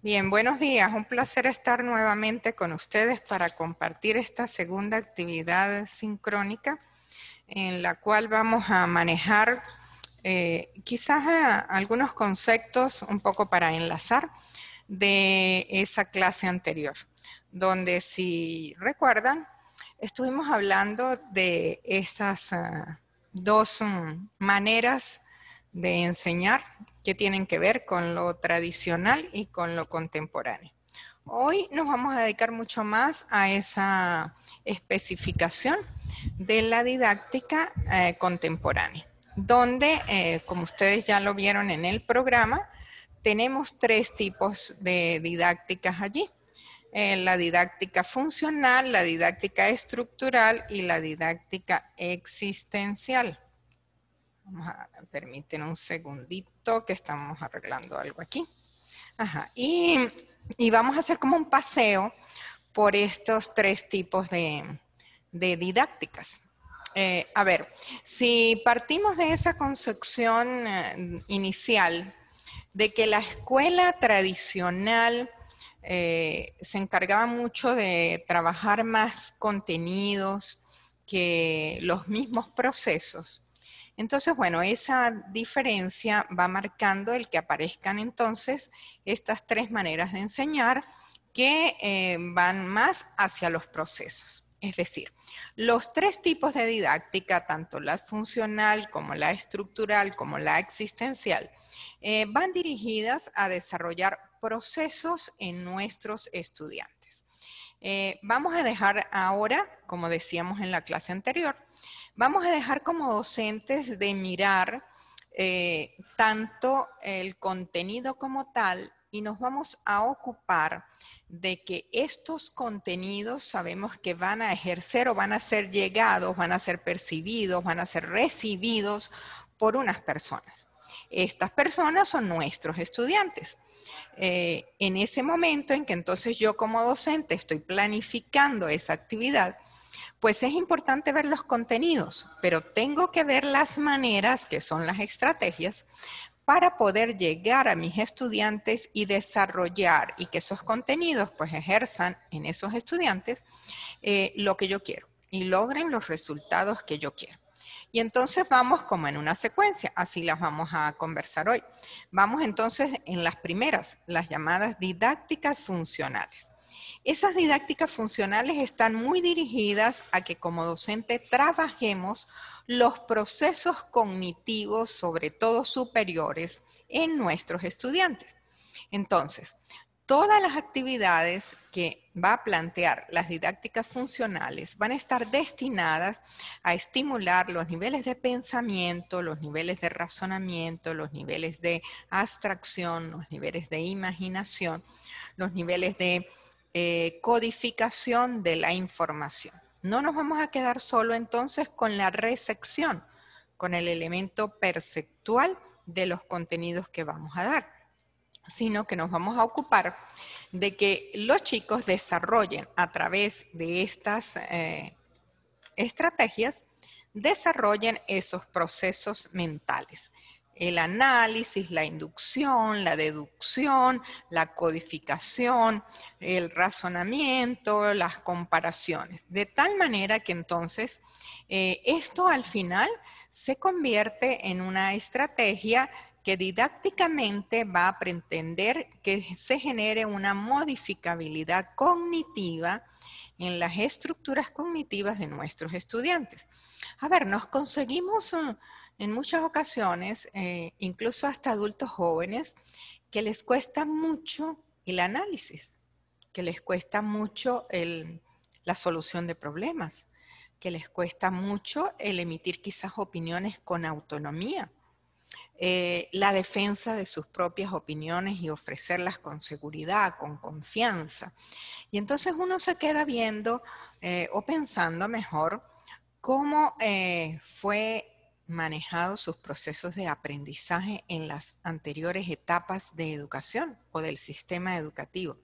Bien, buenos días. Un placer estar nuevamente con ustedes para compartir esta segunda actividad sincrónica en la cual vamos a manejar quizás algunos conceptos un poco para enlazar de esa clase anterior, donde si recuerdan, estuvimos hablando de esas dos maneras de enseñar que tienen que ver con lo tradicional y con lo contemporáneo. Hoy nos vamos a dedicar mucho más a esa especificación de la didáctica contemporánea, donde, como ustedes ya lo vieron en el programa, tenemos tres tipos de didácticas allí. La didáctica funcional, la didáctica estructural y la didáctica existencial. Permiten un segundito que estamos arreglando algo aquí. Ajá. Y vamos a hacer como un paseo por estos tres tipos de didácticas. A ver, si partimos de esa concepción inicial de que la escuela tradicional se encargaba mucho de trabajar más contenidos que los mismos procesos. Entonces, bueno, esa diferencia va marcando el que aparezcan entonces estas tres maneras de enseñar que van más hacia los procesos. Es decir, los tres tipos de didáctica, tanto la funcional como la estructural como la existencial, van dirigidas a desarrollar procesos en nuestros estudiantes. Vamos a dejar ahora, como decíamos en la clase anterior, vamos a dejar como docentes de mirar tanto el contenido como tal y nos vamos a ocupar de que estos contenidos sabemos que van a ejercer o van a ser llegados, van a ser percibidos, van a ser recibidos por unas personas. Estas personas son nuestros estudiantes. En ese momento en que entonces yo como docente estoy planificando esa actividad, pues es importante ver los contenidos, pero tengo que ver las maneras, que son las estrategias, para poder llegar a mis estudiantes y desarrollar y que esos contenidos pues ejerzan en esos estudiantes lo que yo quiero y logren los resultados que yo quiero. Y entonces vamos como en una secuencia, así las vamos a conversar hoy. Vamos entonces en las primeras, las llamadas didácticas funcionales. Esas didácticas funcionales están muy dirigidas a que como docente trabajemos los procesos cognitivos, sobre todo superiores, en nuestros estudiantes. Entonces, todas las actividades que va a plantear las didácticas funcionales van a estar destinadas a estimular los niveles de pensamiento, los niveles de razonamiento, los niveles de abstracción, los niveles de imaginación, los niveles de codificación de la información. No nos vamos a quedar solo entonces con la recepción, con el elemento perceptual de los contenidos que vamos a dar, sino que nos vamos a ocupar de que los chicos desarrollen a través de estas estrategias, desarrollen esos procesos mentales. El análisis, la inducción, la deducción, la codificación, el razonamiento, las comparaciones. De tal manera que entonces esto al final se convierte en una estrategia que didácticamente va a pretender que se genere una modificabilidad cognitiva en las estructuras cognitivas de nuestros estudiantes. A ver, nos conseguimos en muchas ocasiones, incluso hasta adultos jóvenes, que les cuesta mucho el análisis, que les cuesta mucho la solución de problemas, que les cuesta mucho el emitir quizás opiniones con autonomía, la defensa de sus propias opiniones y ofrecerlas con seguridad, con confianza. Y entonces uno se queda viendo o pensando mejor cómo fue manejado sus procesos de aprendizaje en las anteriores etapas de educación o del sistema educativo.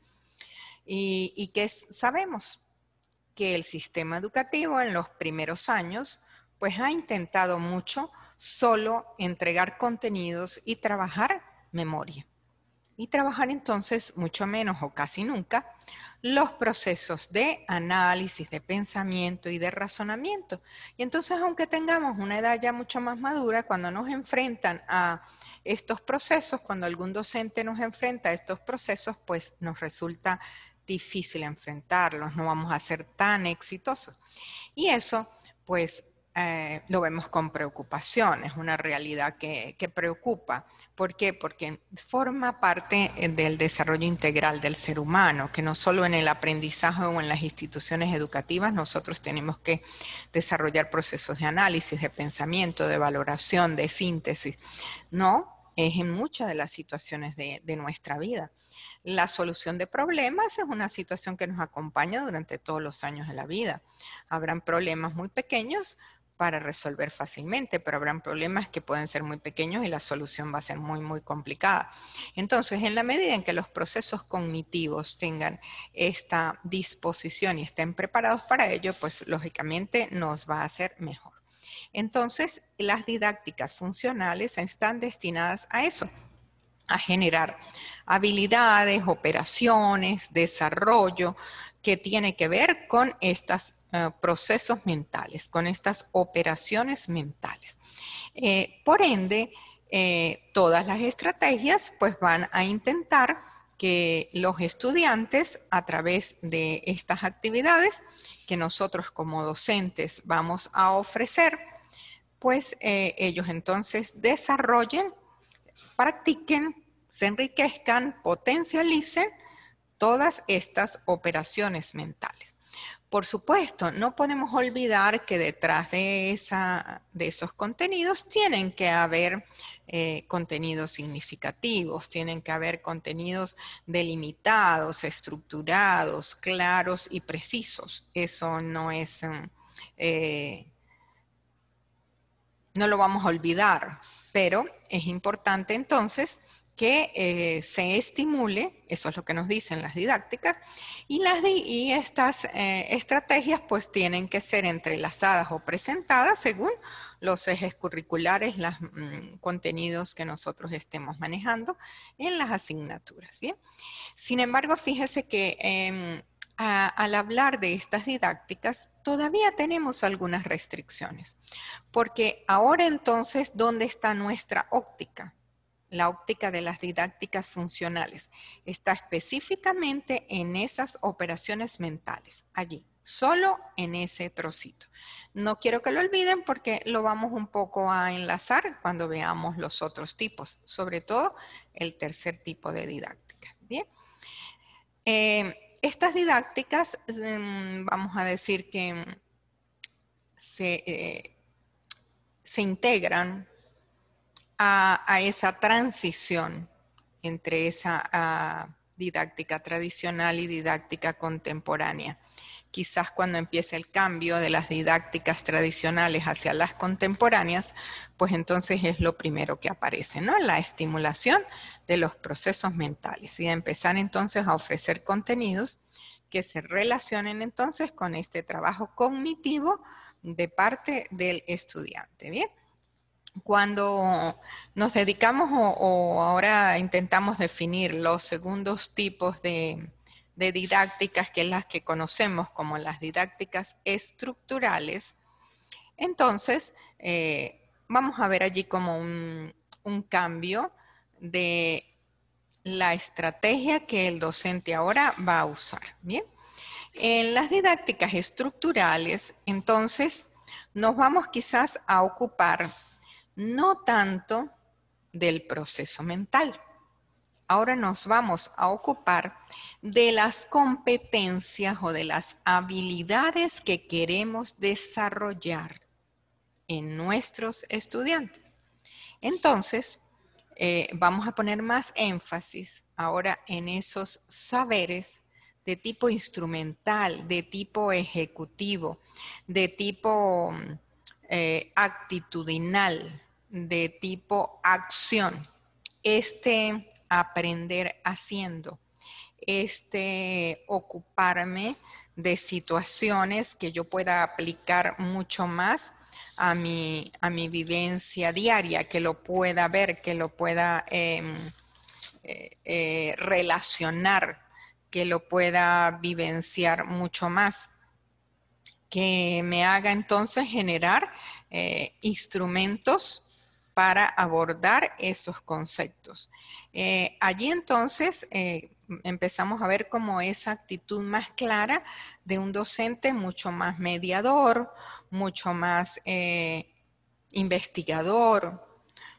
Y que sabemos que el sistema educativo en los primeros años pues ha intentado mucho solo entregar contenidos y trabajar memoria. y trabajar entonces mucho menos o casi nunca los procesos de análisis, de pensamiento y de razonamiento. Y entonces, aunque tengamos una edad ya mucho más madura, cuando nos enfrentan a estos procesos, cuando algún docente nos enfrenta a estos procesos, pues nos resulta difícil enfrentarlos, no vamos a ser tan exitosos. Y eso, pues, lo vemos con preocupación, es una realidad que preocupa. ¿Por qué? Porque forma parte del desarrollo integral del ser humano, que no solo en el aprendizaje o en las instituciones educativas nosotros tenemos que desarrollar procesos de análisis, de pensamiento, de valoración, de síntesis. No, es en muchas de las situaciones de nuestra vida. La solución de problemas es una situación que nos acompaña durante todos los años de la vida. Habrán problemas muy pequeños para resolver fácilmente, pero habrán problemas que pueden ser muy pequeños y la solución va a ser muy, muy complicada. Entonces, en la medida en que los procesos cognitivos tengan esta disposición y estén preparados para ello, pues lógicamente nos va a hacer mejor. Entonces, las didácticas funcionales están destinadas a eso, a generar habilidades, operaciones, desarrollo que tiene que ver con estos procesos mentales, con estas operaciones mentales. Por ende, todas las estrategias pues van a intentar que los estudiantes a través de estas actividades que nosotros como docentes vamos a ofrecer, pues ellos entonces desarrollen, practiquen, se enriquezcan, potencialicen todas estas operaciones mentales. Por supuesto, no podemos olvidar que detrás de esos contenidos tienen que haber contenidos significativos, tienen que haber contenidos delimitados, estructurados, claros y precisos. Eso no es, no lo vamos a olvidar, pero es importante entonces que se estimule, eso es lo que nos dicen las didácticas, y estas estrategias pues tienen que ser entrelazadas o presentadas según los ejes curriculares, los contenidos que nosotros estemos manejando en las asignaturas. ¿Bien? Sin embargo, fíjese que al hablar de estas didácticas, todavía tenemos algunas restricciones, porque ahora entonces, ¿dónde está nuestra óptica? La óptica de las didácticas funcionales está específicamente en esas operaciones mentales, allí, solo en ese trocito. No quiero que lo olviden porque lo vamos un poco a enlazar cuando veamos los otros tipos, sobre todo el tercer tipo de didáctica. Bien. Estas didácticas, vamos a decir que se integran a esa transición entre esa didáctica tradicional y didáctica contemporánea. Quizás cuando empiece el cambio de las didácticas tradicionales hacia las contemporáneas, pues entonces es lo primero que aparece, ¿no? La estimulación de los procesos mentales y de empezar entonces a ofrecer contenidos que se relacionen entonces con este trabajo cognitivo de parte del estudiante, ¿bien? Cuando nos dedicamos o ahora intentamos definir los segundos tipos de didácticas, que es las que conocemos como las didácticas estructurales, entonces vamos a ver allí como un cambio de la estrategia que el docente ahora va a usar. Bien, en las didácticas estructurales, entonces, nos vamos quizás a ocupar no tanto del proceso mental. Ahora nos vamos a ocupar de las competencias o de las habilidades que queremos desarrollar en nuestros estudiantes. Entonces, vamos a poner más énfasis ahora en esos saberes de tipo instrumental, de tipo ejecutivo, de tipo actitudinal, de tipo acción. Aprender haciendo, ocuparme de situaciones que yo pueda aplicar mucho más a mi vivencia diaria, que lo pueda ver, que lo pueda relacionar, que lo pueda vivenciar mucho más, que me haga entonces generar instrumentos para abordar esos conceptos. Allí entonces empezamos a ver como esa actitud más clara de un docente mucho más mediador, mucho más investigador,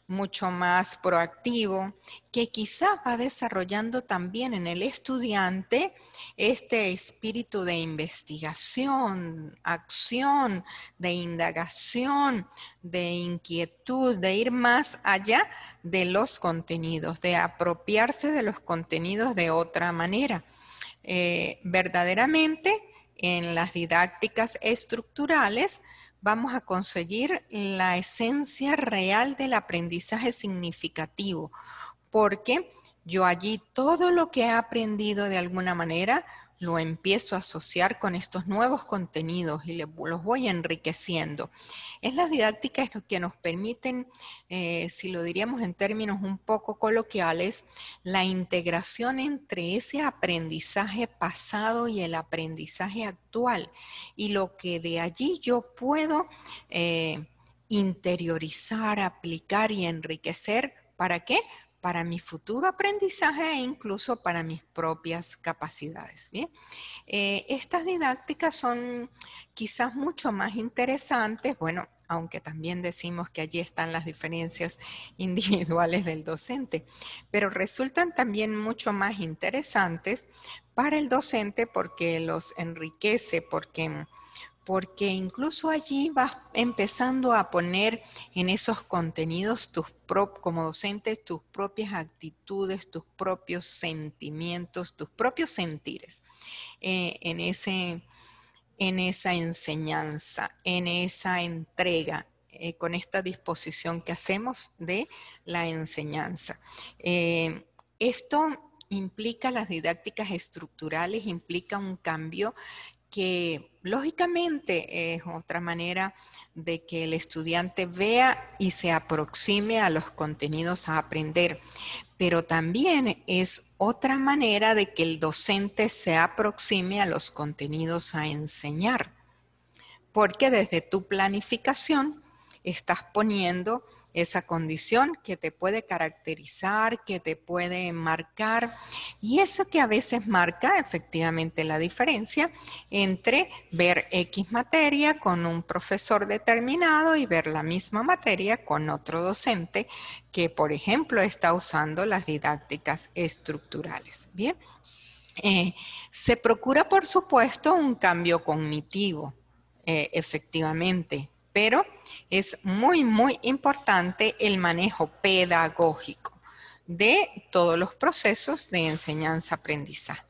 mucho más proactivo, que quizás va desarrollando también en el estudiante este espíritu de investigación, acción, de indagación, de inquietud, de ir más allá de los contenidos, de apropiarse de los contenidos de otra manera. Verdaderamente, en las didácticas estructurales, vamos a conseguir la esencia real del aprendizaje significativo, porque yo allí todo lo que he aprendido de alguna manera lo empiezo a asociar con estos nuevos contenidos y los voy enriqueciendo. Es las didácticas que nos permiten, si lo diríamos en términos un poco coloquiales, la integración entre ese aprendizaje pasado y el aprendizaje actual, y lo que de allí yo puedo interiorizar, aplicar y enriquecer. ¿Para qué? Para mi futuro aprendizaje e incluso para mis propias capacidades. Bien, estas didácticas son quizás mucho más interesantes, bueno, aunque también decimos que allí están las diferencias individuales del docente, pero resultan también mucho más interesantes para el docente porque los enriquece, porque incluso allí vas empezando a poner en esos contenidos como docente tus propias actitudes, tus propios sentimientos, tus propios sentires en esa enseñanza, en esa entrega, con esta disposición que hacemos de la enseñanza. Esto implica las didácticas estructurales, implica un cambio que lógicamente es otra manera de que el estudiante vea y se aproxime a los contenidos a aprender, pero también es otra manera de que el docente se aproxime a los contenidos a enseñar, porque desde tu planificación estás poniendo esa condición que te puede caracterizar, que te puede marcar, y eso que a veces marca efectivamente la diferencia entre ver X materia con un profesor determinado y ver la misma materia con otro docente que, por ejemplo, está usando las didácticas estructurales. Bien, se procura, por supuesto, un cambio cognitivo, efectivamente, pero es muy, muy importante el manejo pedagógico de todos los procesos de enseñanza-aprendizaje.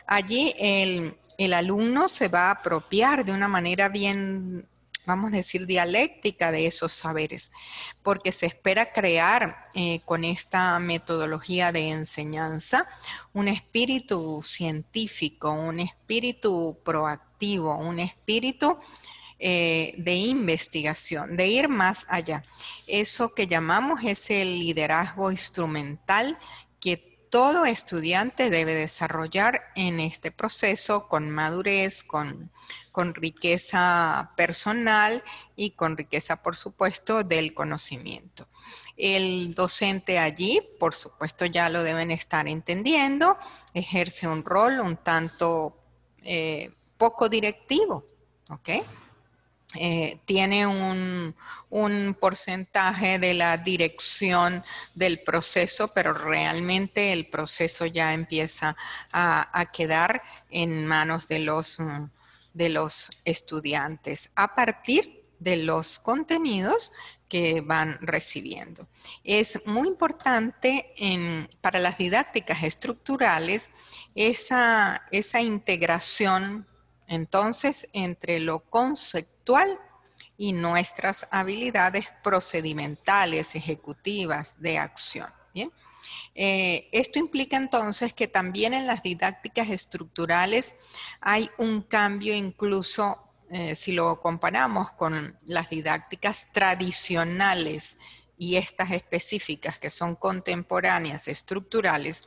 Allí el alumno se va a apropiar de una manera bien, vamos a decir, dialéctica de esos saberes, porque se espera crear con esta metodología de enseñanza un espíritu científico, un espíritu proactivo, un espíritu de investigación, de ir más allá. Eso que llamamos es el liderazgo instrumental que todo estudiante debe desarrollar en este proceso con madurez, con riqueza personal y con riqueza, por supuesto, del conocimiento. El docente allí, por supuesto, ya lo deben estar entendiendo, ejerce un rol un tanto poco directivo, ¿ok? Tiene un porcentaje de la dirección del proceso, pero realmente el proceso ya empieza a quedar en manos de los estudiantes a partir de los contenidos que van recibiendo. Es muy importante para las didácticas estructurales esa integración entonces entre lo conceptual y nuestras habilidades procedimentales, ejecutivas, de acción. ¿Bien? Esto implica entonces que también en las didácticas estructurales hay un cambio incluso si lo comparamos con las didácticas tradicionales y estas específicas que son contemporáneas, estructurales,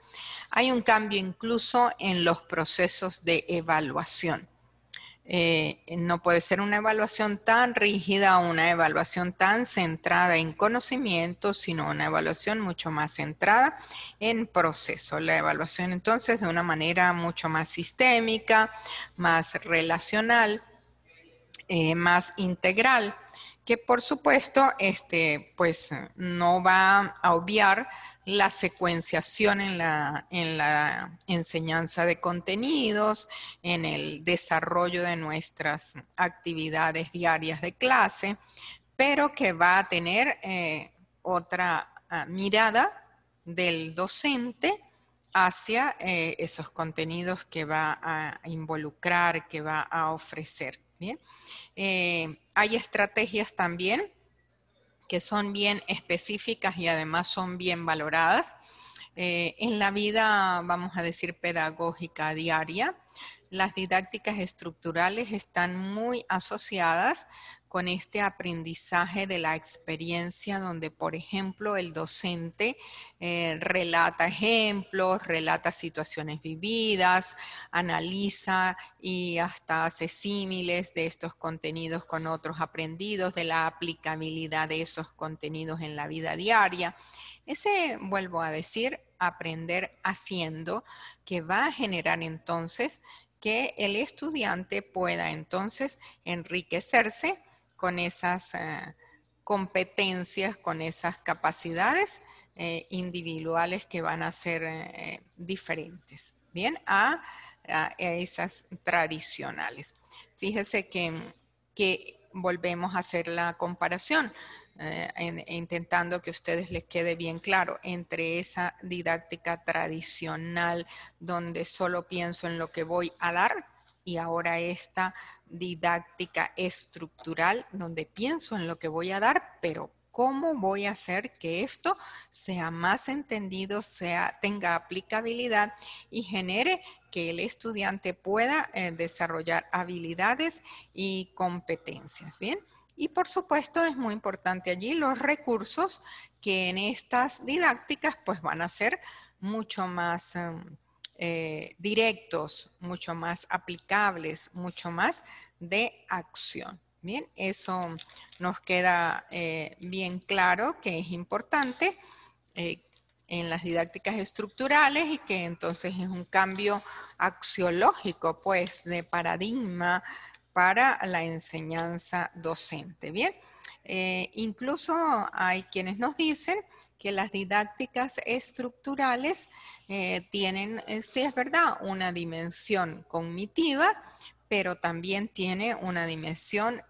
hay un cambio incluso en los procesos de evaluación. No puede ser una evaluación tan rígida o una evaluación tan centrada en conocimiento, sino una evaluación mucho más centrada en proceso. La evaluación entonces de una manera mucho más sistémica, más relacional, más integral, que por supuesto pues, no va a obviar la secuenciación en la enseñanza de contenidos, en el desarrollo de nuestras actividades diarias de clase, pero que va a tener otra mirada del docente hacia esos contenidos que va a involucrar, que va a ofrecer. ¿Bien? Hay estrategias también que son bien específicas y además son bien valoradas. En la vida, vamos a decir, pedagógica diaria, las didácticas estructurales están muy asociadas con este aprendizaje de la experiencia donde, por ejemplo, el docente relata ejemplos, relata situaciones vividas, analiza y hasta hace símiles de estos contenidos con otros aprendidos, de la aplicabilidad de esos contenidos en la vida diaria. Ese, vuelvo a decir, aprender haciendo, que va a generar entonces que el estudiante pueda entonces enriquecerse con esas competencias, con esas capacidades individuales que van a ser diferentes, ¿bien? A esas tradicionales. Fíjese que volvemos a hacer la comparación. Intentando que a ustedes les quede bien claro entre esa didáctica tradicional donde solo pienso en lo que voy a dar y ahora esta didáctica estructural donde pienso en lo que voy a dar, pero cómo voy a hacer que esto sea más entendido, tenga aplicabilidad y genere que el estudiante pueda desarrollar habilidades y competencias. Bien. Y por supuesto es muy importante allí los recursos que en estas didácticas pues van a ser mucho más directos, mucho más aplicables, mucho más de acción. Bien, eso nos queda bien claro que es importante en las didácticas estructurales y que entonces es un cambio axiológico pues de paradigma para la enseñanza docente. Bien, incluso hay quienes nos dicen que las didácticas estructurales tienen, sí es verdad, una dimensión cognitiva, pero también tiene una dimensión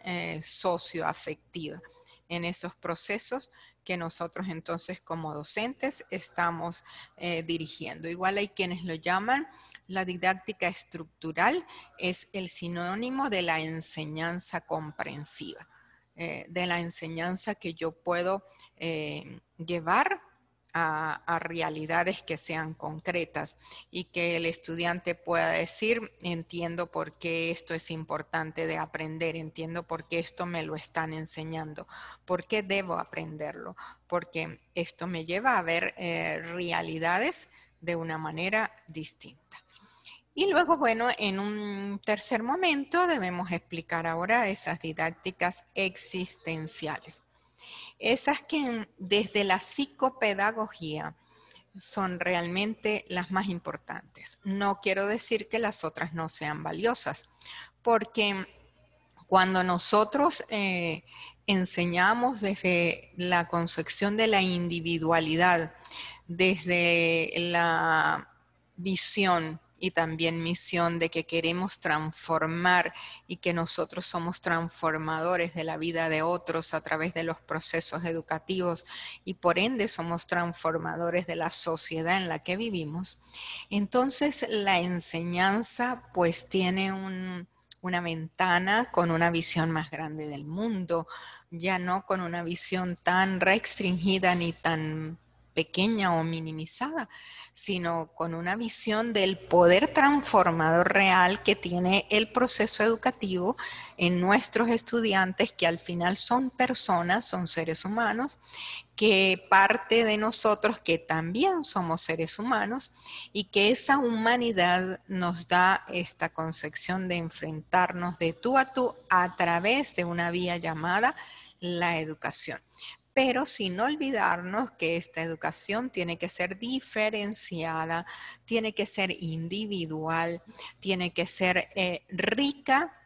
socioafectiva en esos procesos que nosotros entonces como docentes estamos dirigiendo. Igual hay quienes lo llaman la didáctica estructural, es el sinónimo de la enseñanza comprensiva, de la enseñanza que yo puedo llevar a realidades que sean concretas y que el estudiante pueda decir, entiendo por qué esto es importante de aprender, entiendo por qué esto me lo están enseñando, por qué debo aprenderlo, porque esto me lleva a ver realidades de una manera distinta. Y luego, bueno, en un tercer momento debemos explicar ahora esas didácticas existenciales. Esas que desde la psicopedagogía son realmente las más importantes. No quiero decir que las otras no sean valiosas, porque cuando nosotros enseñamos desde la concepción de la individualidad, desde la visión y también misión de que queremos transformar y que nosotros somos transformadores de la vida de otros a través de los procesos educativos y por ende somos transformadores de la sociedad en la que vivimos, entonces la enseñanza pues tiene una ventana con una visión más grande del mundo, ya no con una visión tan restringida ni tan pequeña o minimizada, sino con una visión del poder transformador real que tiene el proceso educativo en nuestros estudiantes, que al final son personas, son seres humanos, que parte de nosotros, que también somos seres humanos, y que esa humanidad nos da esta concepción de enfrentarnos de tú a través de una vía llamada la educación. Pero sin olvidarnos que esta educación tiene que ser diferenciada, tiene que ser individual, tiene que ser rica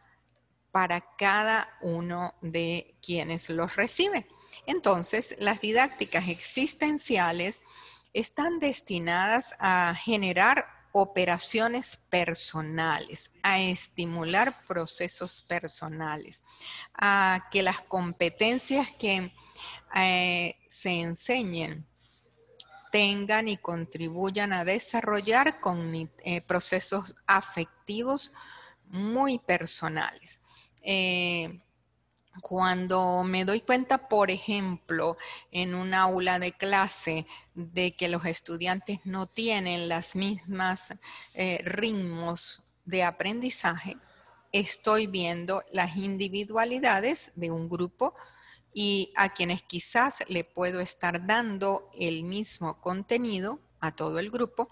para cada uno de quienes los reciben. Entonces, las didácticas existenciales están destinadas a generar operaciones personales, a estimular procesos personales, a que las competencias que se enseñen tengan y contribuyan a desarrollar procesos afectivos muy personales. Cuando me doy cuenta, por ejemplo, en un aula de clase, de que los estudiantes no tienen las mismas ritmos de aprendizaje, estoy viendo las individualidades de un grupo y a quienes quizás le puedo estar dando el mismo contenido a todo el grupo,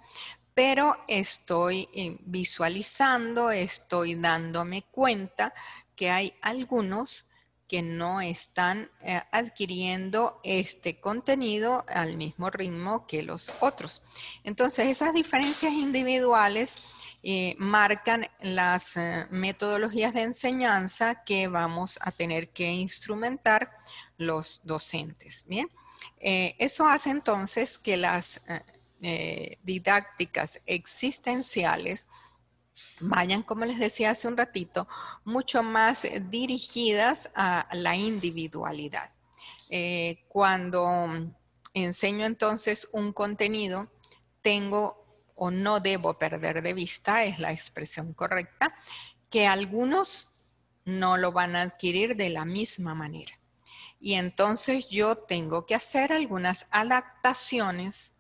pero estoy visualizando, estoy dándome cuenta que hay algunos que no están adquiriendo este contenido al mismo ritmo que los otros. Entonces, esas diferencias individuales marcan las metodologías de enseñanza que vamos a tener que instrumentar los docentes. Bien, eso hace entonces que las didácticas existenciales vayan, como les decía hace un ratito, mucho más dirigidas a la individualidad. Cuando enseño entonces un contenido, tengo o no debo perder de vista, es la expresión correcta, que algunos no lo van a adquirir de la misma manera. Y entonces yo tengo que hacer algunas adaptaciones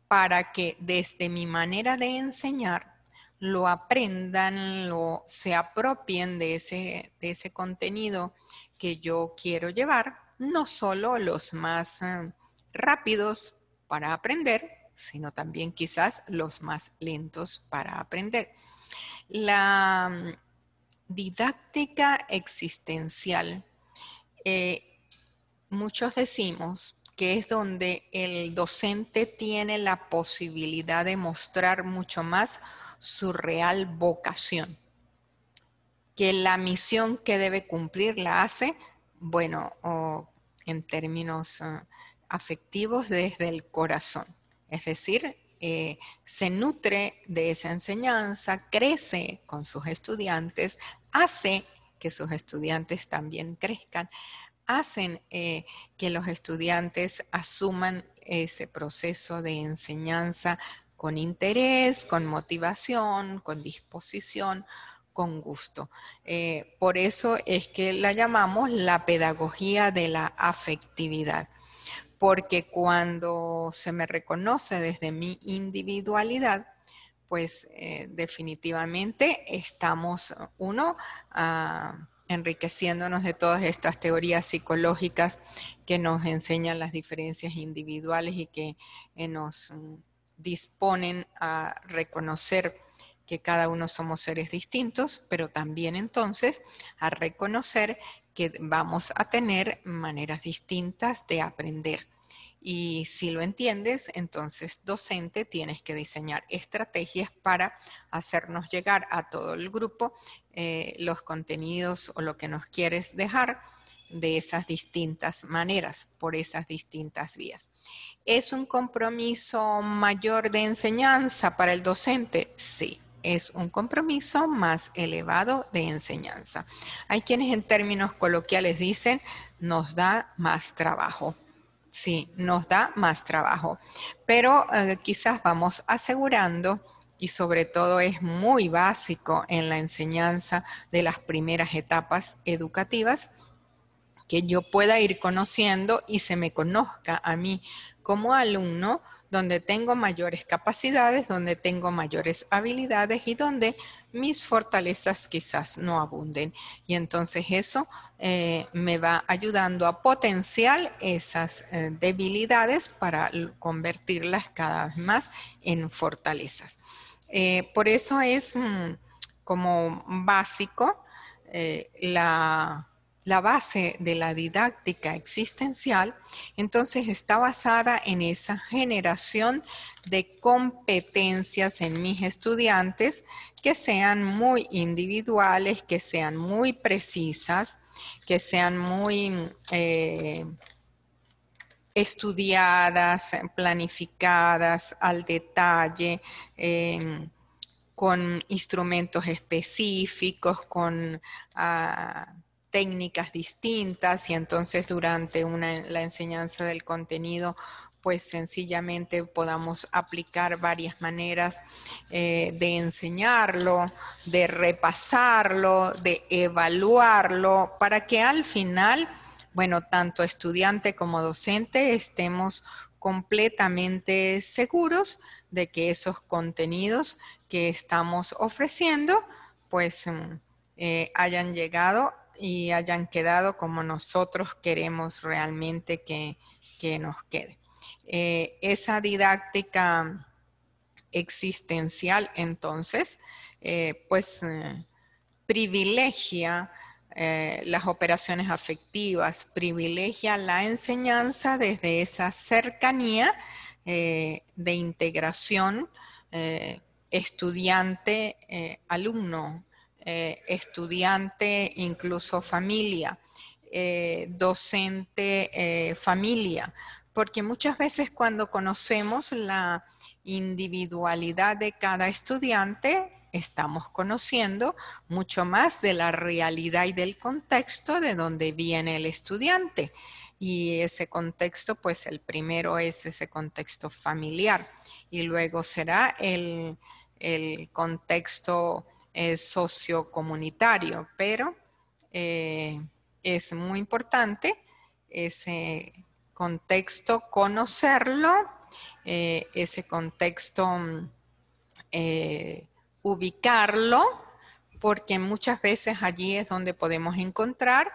para que desde mi manera de enseñar lo aprendan, se apropien de ese contenido que yo quiero llevar, no solo los más rápidos para aprender, sino también quizás los más lentos para aprender. La didáctica existencial, muchos decimos que es donde el docente tiene la posibilidad de mostrar mucho más su real vocación, que la misión que debe cumplir la hace, bueno, en términos afectivos, desde el corazón. Es decir, se nutre de esa enseñanza, crece con sus estudiantes, hace que sus estudiantes también crezcan, hacen que los estudiantes asuman ese proceso de enseñanza con interés, con motivación, con disposición, con gusto. Por eso es que la llamamos la pedagogía de la afectividad, porque cuando se me reconoce desde mi individualidad, pues definitivamente estamos, enriqueciéndonos de todas estas teorías psicológicas que nos enseñan las diferencias individuales y que nos disponen a reconocer que cada uno somos seres distintos, pero también entonces a reconocer que vamos a tener maneras distintas de aprender. Y si lo entiendes, entonces docente, tienes que diseñar estrategias para hacernos llegar a todo el grupo los contenidos o lo que nos quieres dejar de esas distintas maneras, por esas distintas vías. ¿Es un compromiso mayor de enseñanza para el docente? Sí. Es un compromiso más elevado de enseñanza. Hay quienes en términos coloquiales dicen, nos da más trabajo. Sí, nos da más trabajo, pero quizás vamos asegurando, y sobre todo es muy básico en la enseñanza de las primeras etapas educativas, que yo pueda ir conociendo y se me conozca a mí como alumno, donde tengo mayores capacidades, donde tengo mayores habilidades y donde mis fortalezas quizás no abunden. Y entonces eso me va ayudando a potenciar esas debilidades para convertirlas cada vez más en fortalezas. Por eso es como básico la base de la didáctica existencial, entonces está basada en esa generación de competencias en mis estudiantes que sean muy individuales, que sean muy precisas, que sean muy estudiadas, planificadas al detalle, con instrumentos específicos, con técnicas distintas, y entonces durante la enseñanza del contenido pues sencillamente podamos aplicar varias maneras de enseñarlo, de repasarlo, de evaluarlo, para que al final, bueno, tanto estudiante como docente estemos completamente seguros de que esos contenidos que estamos ofreciendo, pues hayan llegado y hayan quedado como nosotros queremos realmente que nos quede. Esa didáctica existencial, entonces, privilegia las operaciones afectivas, privilegia la enseñanza desde esa cercanía de integración estudiante-alumno, estudiante incluso familia, docente-familia, porque muchas veces cuando conocemos la individualidad de cada estudiante, estamos conociendo mucho más de la realidad y del contexto de donde viene el estudiante. Y ese contexto, pues el primero es ese contexto familiar y luego será el contexto sociocomunitario, pero es muy importante ese contexto, conocerlo, ese contexto ubicarlo, porque muchas veces allí es donde podemos encontrar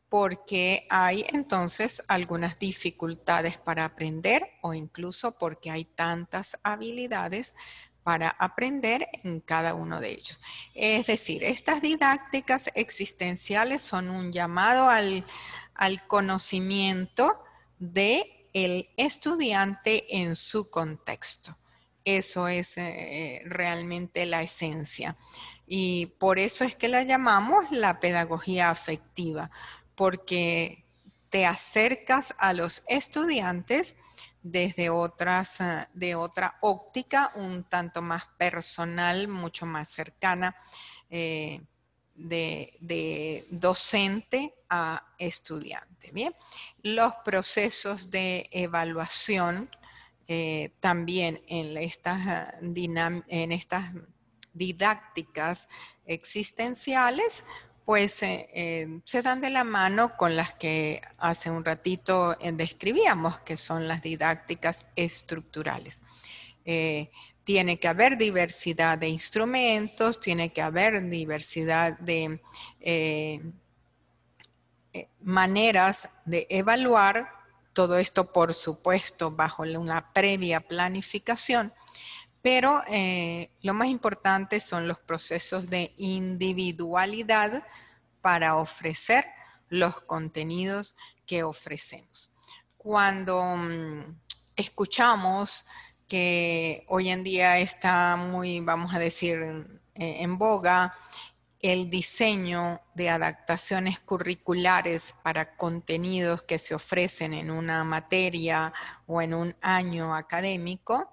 porque hay entonces algunas dificultades para aprender o incluso porque hay tantas habilidades para aprender en cada uno de ellos. Es decir, estas didácticas existenciales son un llamado al conocimiento del estudiante en su contexto. Eso es realmente la esencia. Y por eso es que la llamamos la pedagogía afectiva, porque te acercas a los estudiantes desde de otra óptica, un tanto más personal, mucho más cercana, de docente a estudiante. Bien, los procesos de evaluación también en estas didácticas existenciales, pues se dan de la mano con las que hace un ratito describíamos, que son las didácticas estructurales. Tiene que haber diversidad de instrumentos, tiene que haber diversidad de maneras de evaluar, todo esto por supuesto bajo una previa planificación, pero lo más importante son los procesos de individualidad para ofrecer los contenidos que ofrecemos. Cuando escuchamos que hoy en día está muy, vamos a decir, en boga el diseño de adaptaciones curriculares para contenidos que se ofrecen en una materia o en un año académico,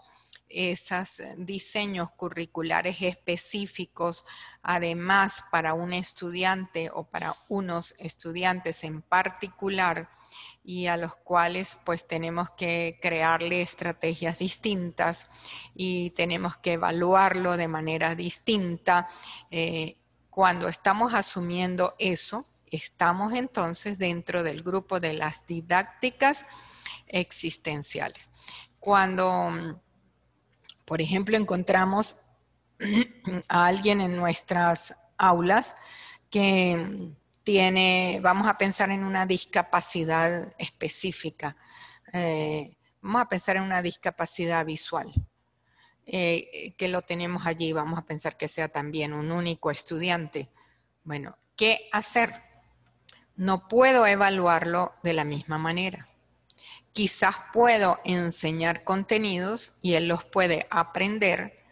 esos diseños curriculares específicos, además para un estudiante o para unos estudiantes en particular, y a los cuales pues tenemos que crearle estrategias distintas y tenemos que evaluarlo de manera distinta. Cuando estamos asumiendo eso, estamos entonces dentro del grupo de las didácticas existenciales. Cuando, por ejemplo, encontramos a alguien en nuestras aulas que tiene, vamos a pensar en una discapacidad específica, vamos a pensar en una discapacidad visual, que lo tenemos allí, vamos a pensar que sea también un único estudiante. Bueno, ¿qué hacer? No puedo evaluarlo de la misma manera. Quizás puedo enseñar contenidos y él los puede aprender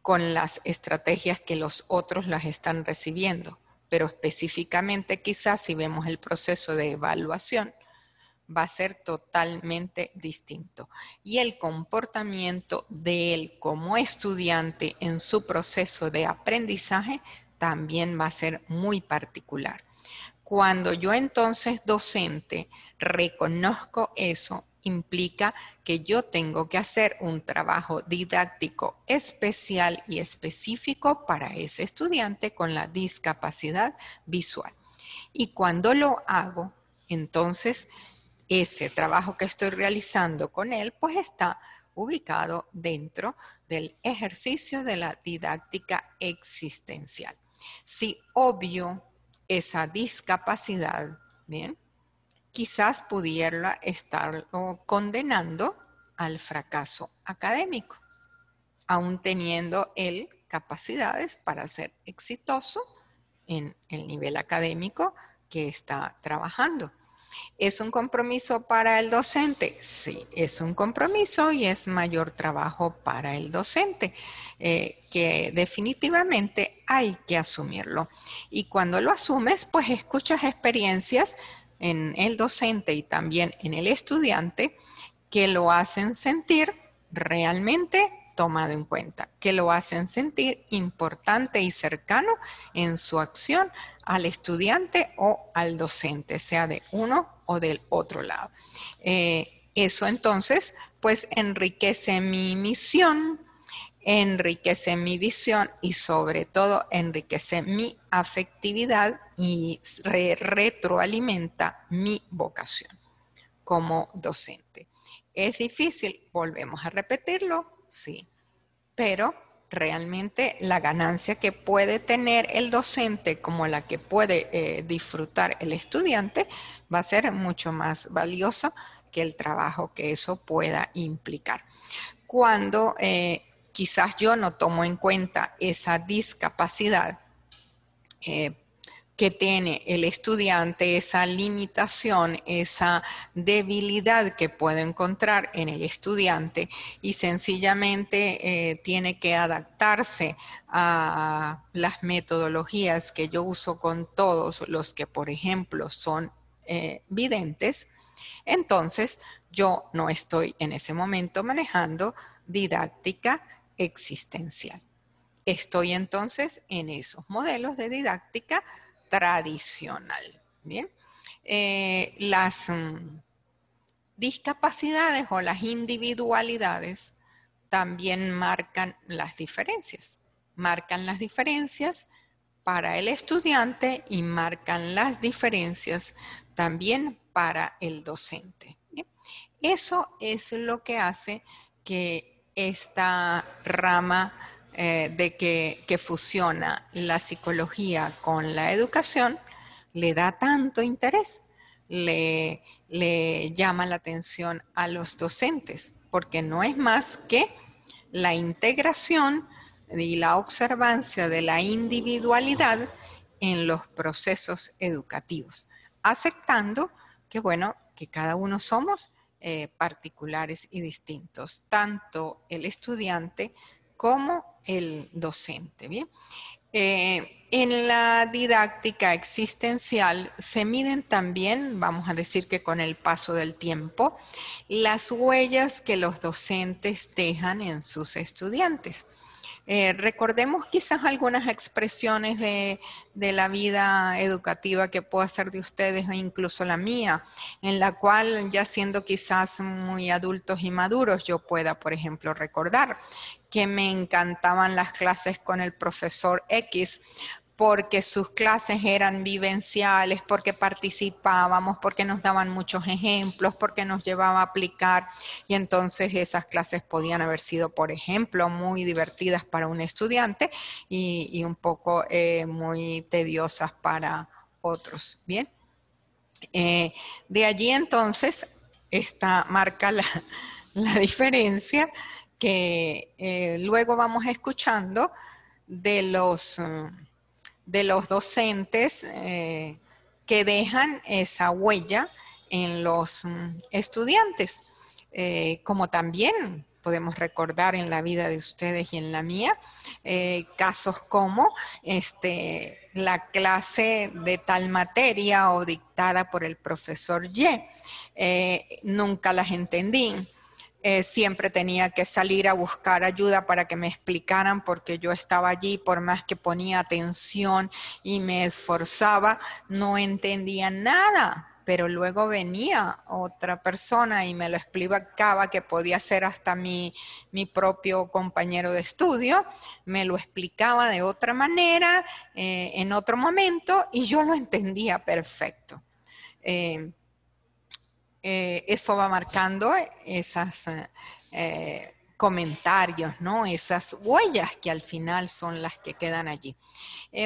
con las estrategias que los otros las están recibiendo. Pero específicamente quizás si vemos el proceso de evaluación, va a ser totalmente distinto. Y el comportamiento de él como estudiante en su proceso de aprendizaje también va a ser muy particular. Cuando yo entonces docente reconozco eso, implica que yo tengo que hacer un trabajo didáctico especial y específico para ese estudiante con la discapacidad visual. Y cuando lo hago, entonces ese trabajo que estoy realizando con él, pues está ubicado dentro del ejercicio de la didáctica existencial. Si obvio esa discapacidad, bien, quizás pudiera estarlo condenando al fracaso académico, aún teniendo él capacidades para ser exitoso en el nivel académico que está trabajando. ¿Es un compromiso para el docente? Sí, es un compromiso y es mayor trabajo para el docente, que definitivamente hay que asumirlo. Y cuando lo asumes, pues escuchas experiencias en el docente y también en el estudiante que lo hacen sentir realmente tomado en cuenta, que lo hacen sentir importante y cercano en su acción al estudiante o al docente, sea de uno o del otro lado. Eso entonces, pues enriquece mi misión, enriquece mi visión y sobre todo enriquece mi afectividad y retroalimenta mi vocación como docente. ¿Es difícil? Volvemos a repetirlo, sí, pero realmente la ganancia que puede tener el docente como la que puede disfrutar el estudiante va a ser mucho más valiosa que el trabajo que eso pueda implicar. Cuando quizás yo no tomo en cuenta esa discapacidad que tiene el estudiante, esa limitación, esa debilidad que puedo encontrar en el estudiante y sencillamente tiene que adaptarse a las metodologías que yo uso con todos los que, por ejemplo, son videntes, entonces yo no estoy en ese momento manejando didáctica existencial. Estoy entonces en esos modelos de didáctica tradicional. Bien, las discapacidades o las individualidades también marcan las diferencias. Marcan las diferencias para el estudiante y marcan las diferencias también para el docente. ¿Bien? Eso es lo que hace que esta rama que fusiona la psicología con la educación le da tanto interés, le llama la atención a los docentes, porque no es más que la integración y la observancia de la individualidad en los procesos educativos, aceptando que, bueno, que cada uno somos particulares y distintos, tanto el estudiante como el docente. ¿Bien? En la didáctica existencial se miden también, vamos a decir que con el paso del tiempo, las huellas que los docentes dejan en sus estudiantes. Recordemos quizás algunas expresiones de la vida educativa que puedo hacer de ustedes o incluso la mía, en la cual ya siendo quizás muy adultos y maduros yo pueda, por ejemplo, recordar que me encantaban las clases con el profesor X porque sus clases eran vivenciales, porque participábamos, porque nos daban muchos ejemplos, porque nos llevaba a aplicar, y entonces esas clases podían haber sido, por ejemplo, muy divertidas para un estudiante y un poco muy tediosas para otros. Bien, de allí entonces marca la diferencia que luego vamos escuchando de los docentes que dejan esa huella en los estudiantes. Como también podemos recordar en la vida de ustedes y en la mía, casos como la clase de tal materia o dictada por el profesor Y. Nunca las entendí. Siempre tenía que salir a buscar ayuda para que me explicaran porque yo estaba allí, por más que ponía atención y me esforzaba, no entendía nada. Pero luego venía otra persona y me lo explicaba, que podía ser hasta mi propio compañero de estudio, me lo explicaba de otra manera, en otro momento, y yo lo entendía perfecto. Eso va marcando esos comentarios, ¿no? Esas huellas que al final son las que quedan allí.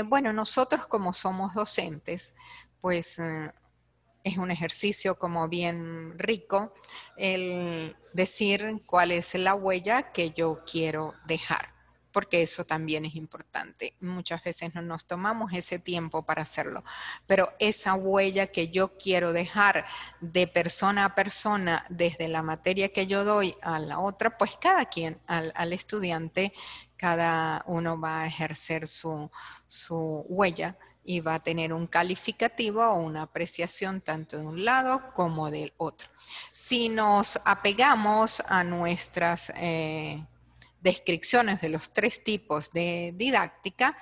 Bueno, nosotros como somos docentes, pues es un ejercicio como bien rico el decir cuál es la huella que yo quiero dejar, porque eso también es importante. Muchas veces no nos tomamos ese tiempo para hacerlo, pero esa huella que yo quiero dejar de persona a persona, desde la materia que yo doy a la otra, pues cada quien, al estudiante, cada uno va a ejercer su huella y va a tener un calificativo o una apreciación tanto de un lado como del otro. Si nos apegamos a nuestras descripciones de los tres tipos de didáctica,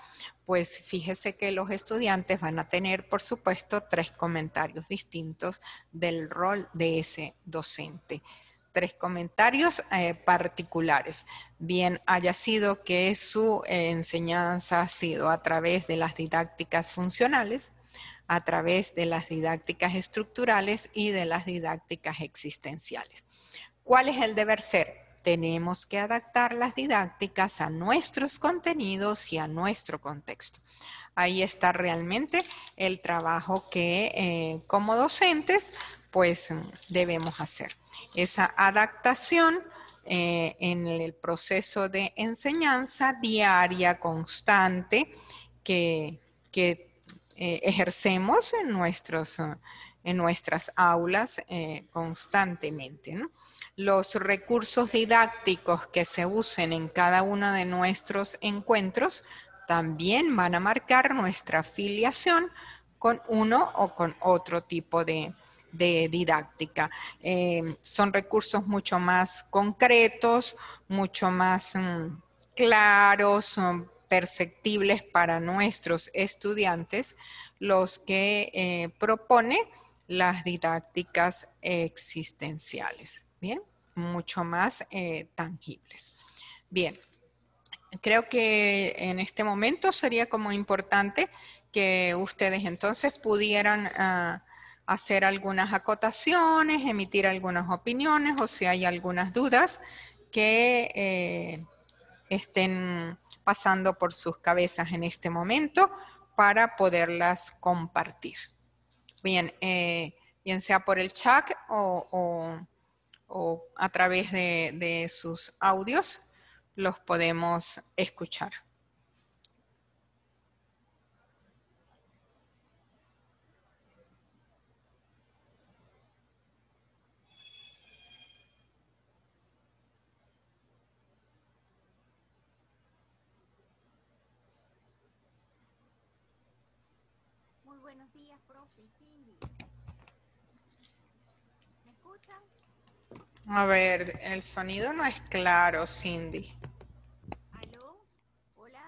pues fíjese que los estudiantes van a tener, por supuesto, tres comentarios distintos del rol de ese docente. Tres comentarios particulares. Bien haya sido que su enseñanza ha sido a través de las didácticas funcionales, a través de las didácticas estructurales y de las didácticas existenciales. ¿Cuál es el deber ser? Tenemos que adaptar las didácticas a nuestros contenidos y a nuestro contexto. Ahí está realmente el trabajo que como docentes pues debemos hacer. Esa adaptación en el proceso de enseñanza diaria, constante, que ejercemos en nuestras aulas constantemente, ¿no? Los recursos didácticos que se usen en cada uno de nuestros encuentros también van a marcar nuestra afiliación con uno o con otro tipo de didáctica. Son recursos mucho más concretos, mucho más claros, perceptibles para nuestros estudiantes, los que propone las didácticas existenciales. Bien, mucho más tangibles. Bien, creo que en este momento sería como importante que ustedes entonces pudieran hacer algunas acotaciones, emitir algunas opiniones o si hay algunas dudas que estén pasando por sus cabezas en este momento para poderlas compartir. Bien, bien sea por el chat o a través de sus audios, los podemos escuchar. Muy buenos días, profe. Cindy. ¿Me escuchan? A ver, el sonido no es claro, Cindy. ¿Aló? ¿Hola?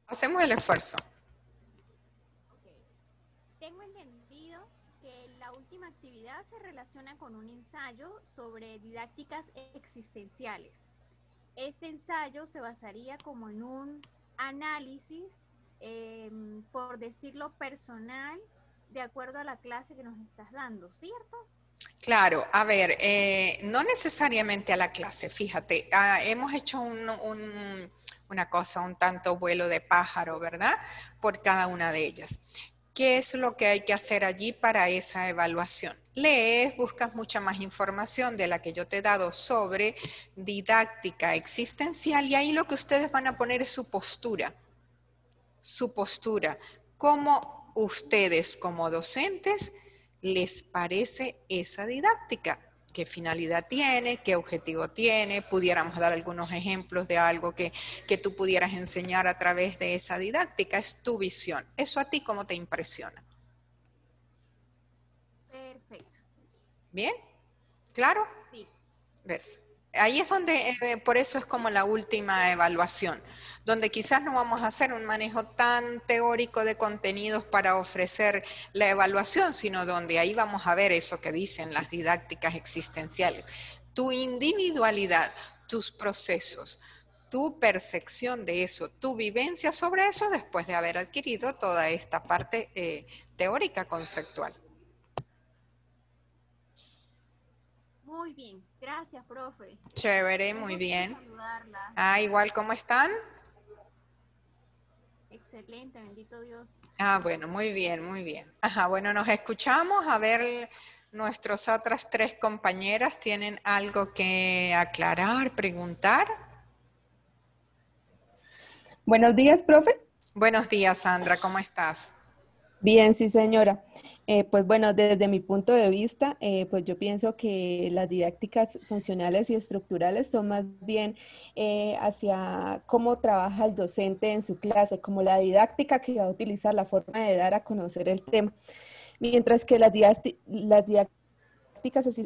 Hacemos el esfuerzo. Ok. Tengo entendido que la última actividad se relaciona con un ensayo sobre didácticas existenciales. Este ensayo se basaría como en un análisis por decirlo personal, de acuerdo a la clase que nos estás dando, ¿cierto? Claro, a ver, no necesariamente a la clase, fíjate, hemos hecho una cosa, un tanto vuelo de pájaro, ¿verdad? Por cada una de ellas. ¿Qué es lo que hay que hacer allí para esa evaluación? Lees, buscas mucha más información de la que yo te he dado sobre didáctica existencial y ahí lo que ustedes van a poner es su postura, cómo ustedes como docentes les parece esa didáctica, qué finalidad tiene, qué objetivo tiene, pudiéramos dar algunos ejemplos de algo que tú pudieras enseñar a través de esa didáctica, es tu visión. ¿Eso a ti cómo te impresiona? Perfecto. ¿Bien? ¿Claro? Sí. Perfecto. Ahí es donde, por eso es como la última evaluación, donde quizás no vamos a hacer un manejo tan teórico de contenidos para ofrecer la evaluación, sino donde ahí vamos a ver eso que dicen las didácticas existenciales. Tu individualidad, tus procesos, tu percepción de eso, tu vivencia sobre eso después de haber adquirido toda esta parte teórica conceptual. Muy bien. Gracias, profe. Chévere, Un muy gusto bien. saludarla. Ah, igual, ¿cómo están? Excelente, bendito Dios. Ah, bueno, muy bien, muy bien. Ajá, bueno, nos escuchamos. A ver, nuestras otras tres compañeras tienen algo que aclarar, preguntar. Buenos días, profe. Buenos días, Sandra, ¿cómo estás? Bien, sí, señora. Pues bueno, desde mi punto de vista, pues yo pienso que las didácticas funcionales y estructurales son más bien hacia cómo trabaja el docente en su clase, como la didáctica que va a utilizar, la forma de dar a conocer el tema. Mientras que las didácticas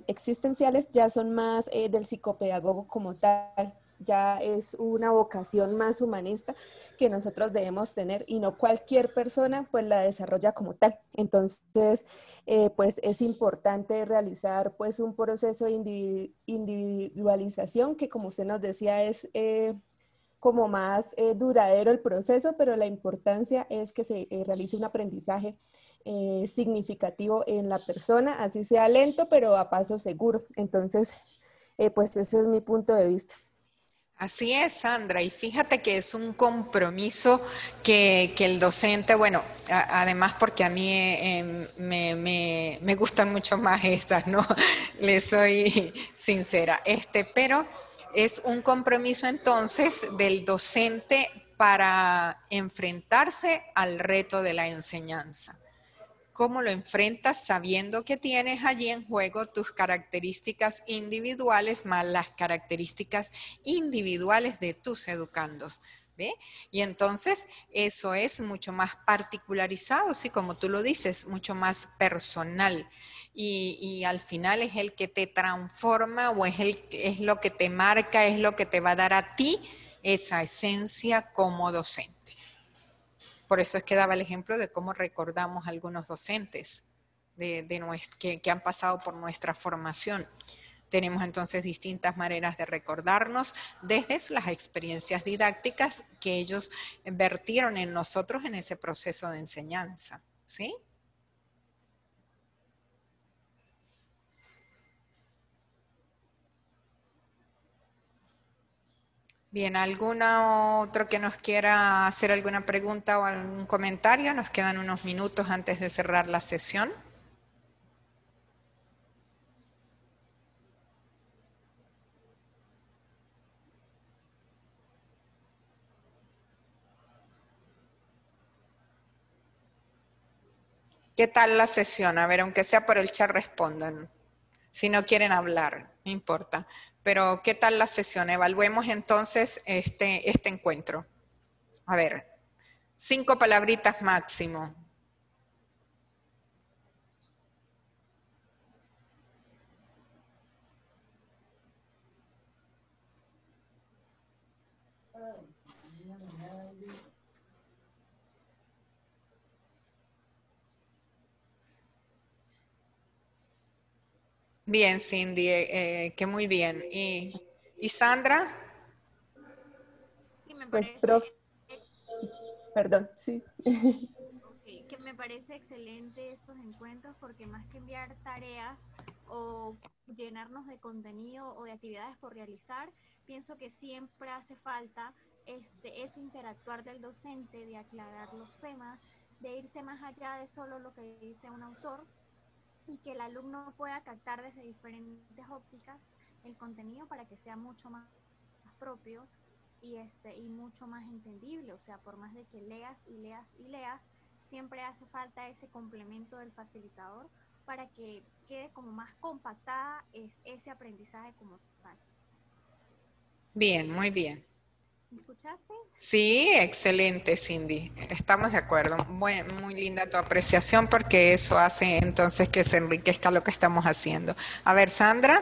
existenciales ya son más del psicopedagogo como tal, ya es una vocación más humanista que nosotros debemos tener y no cualquier persona pues la desarrolla como tal. Entonces, pues es importante realizar pues un proceso de individualización que como usted nos decía es como más duradero el proceso, pero la importancia es que se realice un aprendizaje significativo en la persona, así sea lento, pero a paso seguro. Entonces, pues ese es mi punto de vista. Así es, Sandra, y fíjate que es un compromiso que el docente, bueno, además porque a mí me gustan mucho más estas, ¿no? Le soy sincera, pero es un compromiso entonces del docente para enfrentarse al reto de la enseñanza. ¿Cómo lo enfrentas sabiendo que tienes allí en juego tus características individuales más las características individuales de tus educandos? ¿Ve? Y entonces eso es mucho más particularizado, sí, como tú lo dices, mucho más personal. Y al final es el que te transforma o es lo que te marca, es lo que te va a dar a ti esa esencia como docente. Por eso es que daba el ejemplo de cómo recordamos a algunos docentes que han pasado por nuestra formación. Tenemos entonces distintas maneras de recordarnos desde las experiencias didácticas que ellos vertieron en nosotros en ese proceso de enseñanza. ¿Sí? Bien, ¿alguna otro que nos quiera hacer alguna pregunta o algún comentario? Nos quedan unos minutos antes de cerrar la sesión. ¿Qué tal la sesión? A ver, aunque sea por el chat, respondan. Si no quieren hablar, no importa. Pero, ¿qué tal la sesión? Evaluemos entonces este encuentro. A ver, 5 palabritas máximo. Bien, Cindy, que muy bien. ¿Y Sandra? Sí, me Pues, parece profe, Perdón, sí. Ok, que me parece excelente estos encuentros porque más que enviar tareas o llenarnos de contenido o de actividades por realizar, pienso que siempre hace falta ese interactuar del docente, de aclarar los temas, de irse más allá de solo lo que dice un autor y que el alumno pueda captar desde diferentes ópticas el contenido para que sea mucho más propio y mucho más entendible. O sea, por más de que leas y leas y leas, siempre hace falta ese complemento del facilitador para que quede como más compactada ese aprendizaje como tal. Bien, muy bien. ¿Me escuchaste? Sí, excelente, Cindy. Estamos de acuerdo. Muy linda tu apreciación porque eso hace entonces que se enriquezca lo que estamos haciendo. A ver, Sandra.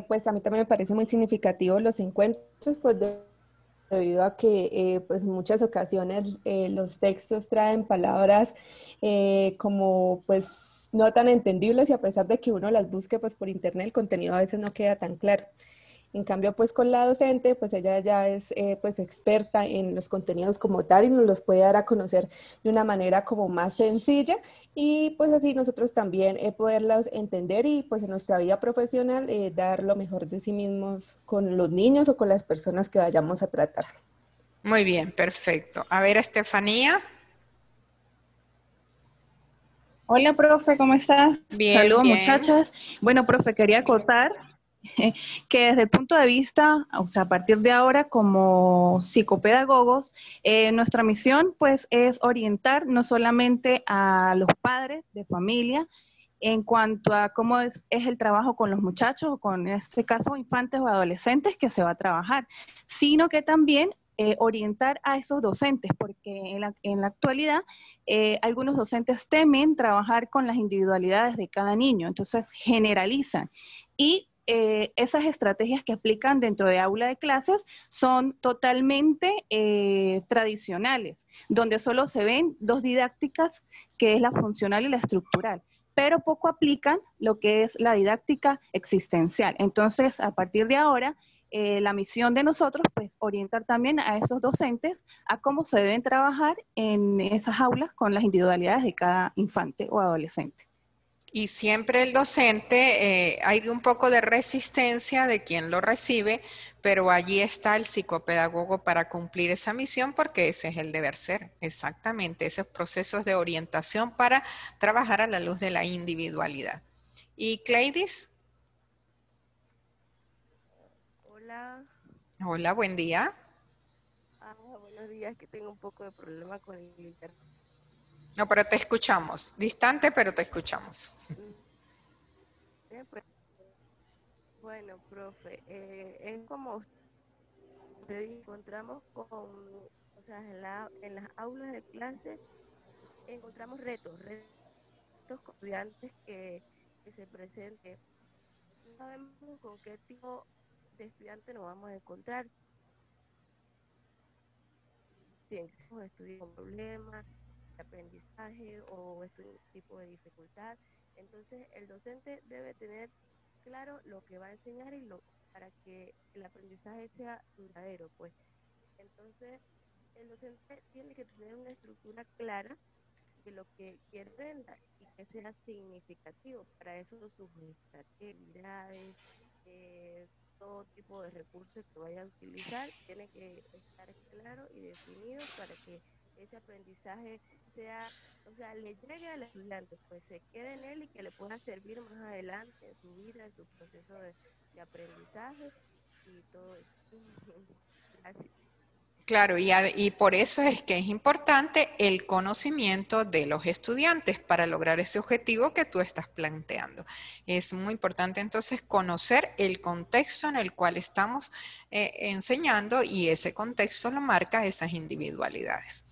Pues a mí también me parece muy significativo los encuentros, pues debido a que pues en muchas ocasiones los textos traen palabras como pues no tan entendibles y a pesar de que uno las busque pues por internet el contenido a veces no queda tan claro. En cambio, pues con la docente, pues ella ya es pues experta en los contenidos como tal y nos los puede dar a conocer de una manera como más sencilla y pues así nosotros también poderlas entender y pues en nuestra vida profesional dar lo mejor de sí mismos con los niños o con las personas que vayamos a tratar. Muy bien, perfecto. A ver, Estefanía. Hola, profe, ¿cómo estás? Bien, Saludos, bien. muchachas. Bueno, profe, quería acotar que desde el punto de vista, o sea, a partir de ahora, como psicopedagogos, nuestra misión, pues, es orientar no solamente a los padres de familia en cuanto a cómo es el trabajo con los muchachos o con, en este caso, infantes o adolescentes que se va a trabajar, sino que también orientar a esos docentes, porque en la actualidad algunos docentes temen trabajar con las individualidades de cada niño, entonces generalizan. Y esas estrategias que aplican dentro de aula de clases son totalmente tradicionales, donde solo se ven dos didácticas, que es la funcional y la estructural, pero poco aplican lo que es la didáctica existencial. Entonces, a partir de ahora, la misión de nosotros, pues, orientar también a esos docentes a cómo se deben trabajar en esas aulas con las individualidades de cada infante o adolescente. Y siempre el docente, hay un poco de resistencia de quien lo recibe, pero allí está el psicopedagogo para cumplir esa misión porque ese es el deber ser, exactamente, esos procesos de orientación para trabajar a la luz de la individualidad. ¿Y Cleidis? Hola, Hola, buen día. buenos días, que tengo un poco de problema con el internet. No, pero te escuchamos, distante, pero te escuchamos. Pues, bueno, profe, es como usted encontramos o sea, en las aulas de clase encontramos con estudiantes que se presenten. No sabemos con qué tipo de estudiante nos vamos a encontrar, si estudios con problemas de aprendizaje o tipo de dificultad. Entonces, el docente debe tener claro lo que va a enseñar para que el aprendizaje sea duradero, pues. Entonces, el docente tiene que tener una estructura clara de lo que quiere aprender y que sea significativo. Para eso sus actividades, todo tipo de recursos que vaya a utilizar, tiene que estar claro y definido para que ese aprendizaje sea, o sea, le llegue al estudiante, pues se quede en él y que le pueda servir más adelante en su vida, en su proceso de aprendizaje y todo eso. Gracias. Claro, y por eso es que es importante el conocimiento de los estudiantes para lograr ese objetivo que tú estás planteando. Es muy importante entonces conocer el contexto en el cual estamos enseñando y ese contexto lo marca esas individualidades.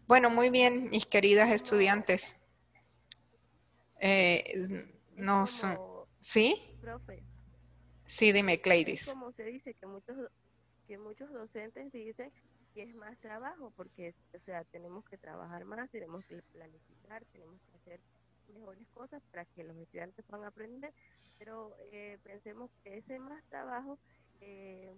Bueno, muy bien, mis queridas Como, estudiantes. es Nos, como, ¿sí? profe, Sí, dime, es Cleidis. como usted dice que muchos docentes dicen que es más trabajo porque, o sea, tenemos que trabajar más, tenemos que planificar, tenemos que hacer mejores cosas para que los estudiantes puedan aprender, pero pensemos que ese más trabajo eh,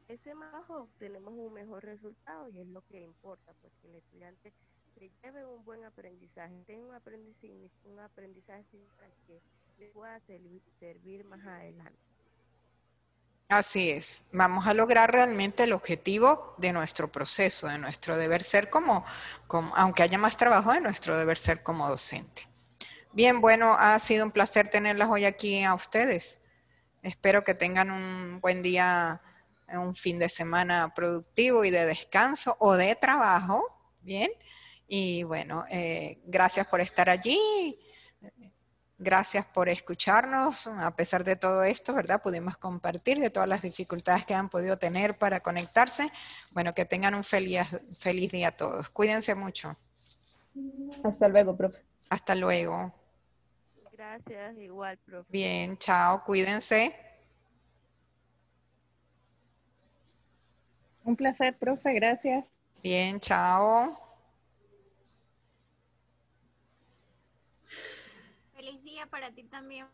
ese más bajo obtenemos un mejor resultado y es lo que importa, pues que el estudiante se lleve un buen aprendizaje, tenga un aprendizaje para que le pueda servir más adelante. Así es, vamos a lograr realmente el objetivo de nuestro proceso, de nuestro deber ser aunque haya más trabajo, de nuestro deber ser como docente. Bien, bueno, ha sido un placer tenerlas hoy aquí a ustedes. Espero que tengan un buen día, un fin de semana productivo y de descanso o de trabajo, ¿bien? Y bueno, gracias por estar allí. Gracias por escucharnos. A pesar de todo esto, ¿verdad? Pudimos compartir de todas las dificultades que han podido tener para conectarse. Bueno, que tengan un feliz día a todos. Cuídense mucho. Hasta luego, profe. Hasta luego. Gracias, igual, profe. Bien, chao, cuídense. Un placer, profe, gracias. Bien, chao. Feliz día para ti también.